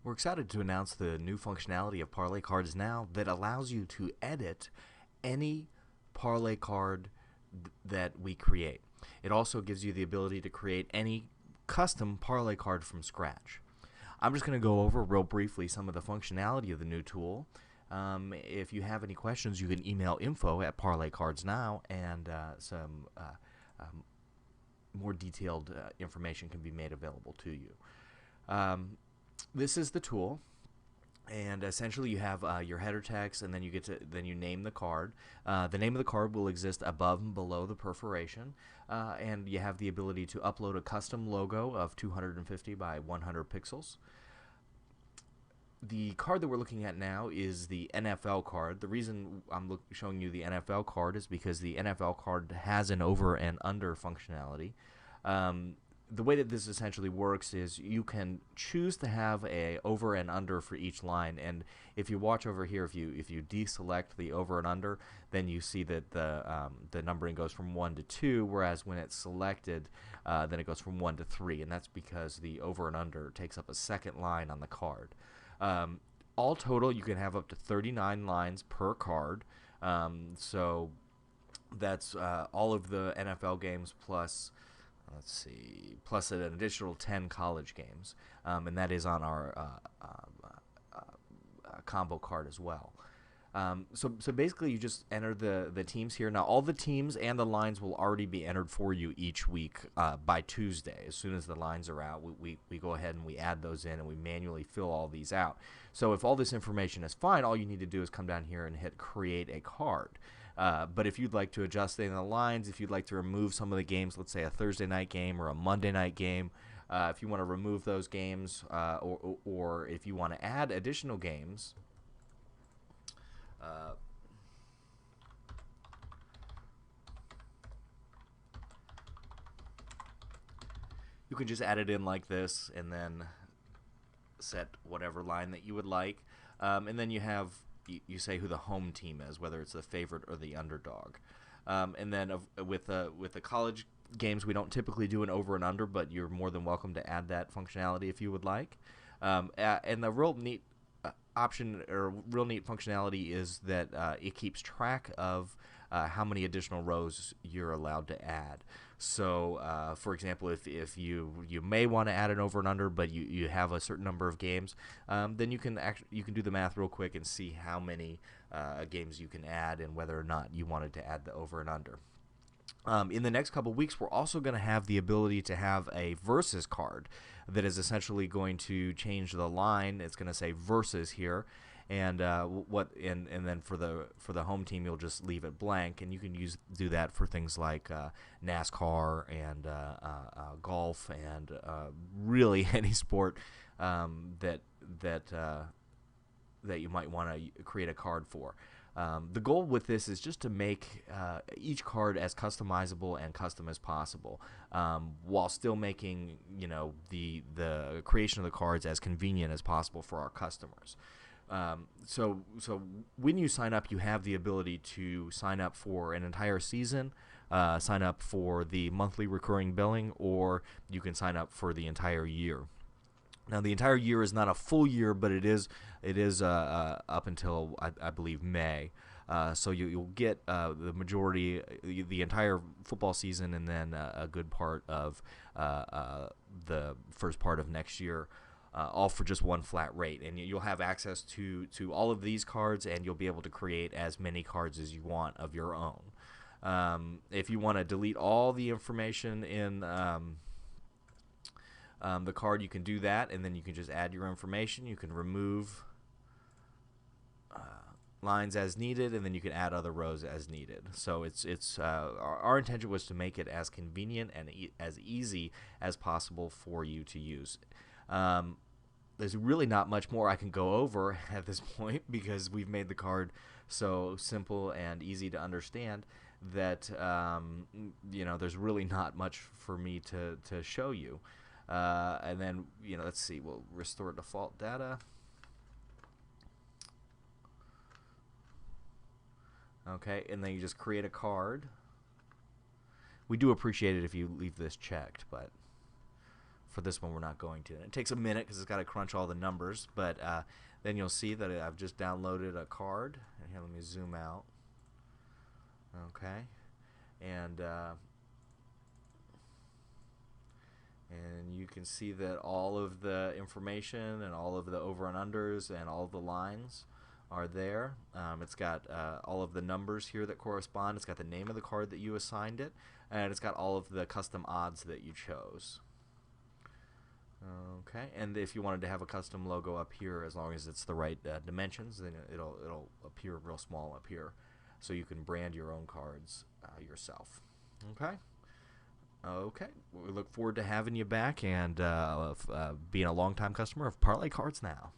We're excited to announce the new functionality of Parlay Cards now that allows you to edit any Parlay card that we create. It also gives you the ability to create any custom Parlay card from scratch. I'm just going to go over real briefly some of the functionality of the new tool. If you have any questions, you can email info@Parlay Cards now, and some more detailed information can be made available to you. This is the tool, and essentially you have your header text, and then you name the card. The name of the card will exist above and below the perforation, and you have the ability to upload a custom logo of 250 by 100 pixels. The card that we're looking at now is the NFL card. The reason I'm showing you the NFL card is because the NFL card has an over and under functionality. The way that this essentially works is you can choose to have a over and under for each line, and if you watch over here, if you deselect the over and under, then you see that the numbering goes from 1 to 2, whereas when it's selected, then it goes from 1 to 3, and that's because the over and under takes up a second line on the card. All total, you can have up to 39 lines per card, so that's all of the NFL games plus, let's see, plus an additional 10 college games, and that is on our combo card as well. So basically you just enter the teams here. Now all the teams and the lines will already be entered for you each week by Tuesday. As soon as the lines are out, we go ahead and we add those in, and we manually fill all these out. So if all this information is fine, all you need to do is come down here and hit create a card. But if you'd like to adjust any of the lines, if you'd like to remove some of the games, let's say a Thursday night game or a Monday night game, if you want to remove those games, or if you want to add additional games, you can just add it in like this, and then set whatever line that you would like, and then you say who the home team is, whether it's the favorite or the underdog, and then with the college games, we don't typically do an over and under, but you're more than welcome to add that functionality if you would like. And the real neat option, or real neat functionality, is that it keeps track of how many additional rows you're allowed to add. So for example, if you may want to add an over and under, but you have a certain number of games, then you can do the math real quick and see how many games you can add and whether or not you wanted to add the over and under. In the next couple weeks, we're also going to have the ability to have a versus card that is essentially going to change the line. It's going to say versus here, and and then for the home team, you'll just leave it blank, and you can do that for things like NASCAR and golf, and really any sport that you might want to create a card for. The goal with this is just to make each card as customizable and custom as possible, while still making the creation of the cards as convenient as possible for our customers. So when you sign up, you have the ability to sign up for an entire season, sign up for the monthly recurring billing, or you can sign up for the entire year. Now, the entire year is not a full year, but it is up until I believe May. So you'll get the majority, the entire football season, and then a good part of the first part of next year, all for just one flat rate. And you'll have access to all of these cards, and you'll be able to create as many cards as you want of your own. If you want to delete all the information in the card, you can do that, and then you can just add your information. You can remove lines as needed, and then you can add other rows as needed. So it's our intention was to make it as convenient and as easy as possible for you to use. There's really not much more I can go over at this point, because we've made the card so simple and easy to understand that there's really not much for me to show you. And then let's see, we'll restore default data. Okay, and then you just create a card. We do appreciate it if you leave this checked, but for this one, we're not going to. And it takes a minute because it's got to crunch all the numbers, but then you'll see that I've just downloaded a card. And here, let me zoom out. Okay, and you can see that all of the information and all of the over and unders and all of the lines are there. It's got all of the numbers here that correspond. It's got the name of the card that you assigned it, and it's got all of the custom odds that you chose. Okay, and if you wanted to have a custom logo up here, as long as it's the right dimensions, then it'll appear real small up here, so you can brand your own cards yourself. Okay. Okay, we look forward to having you back and being a longtime customer of Parlay Cards Now.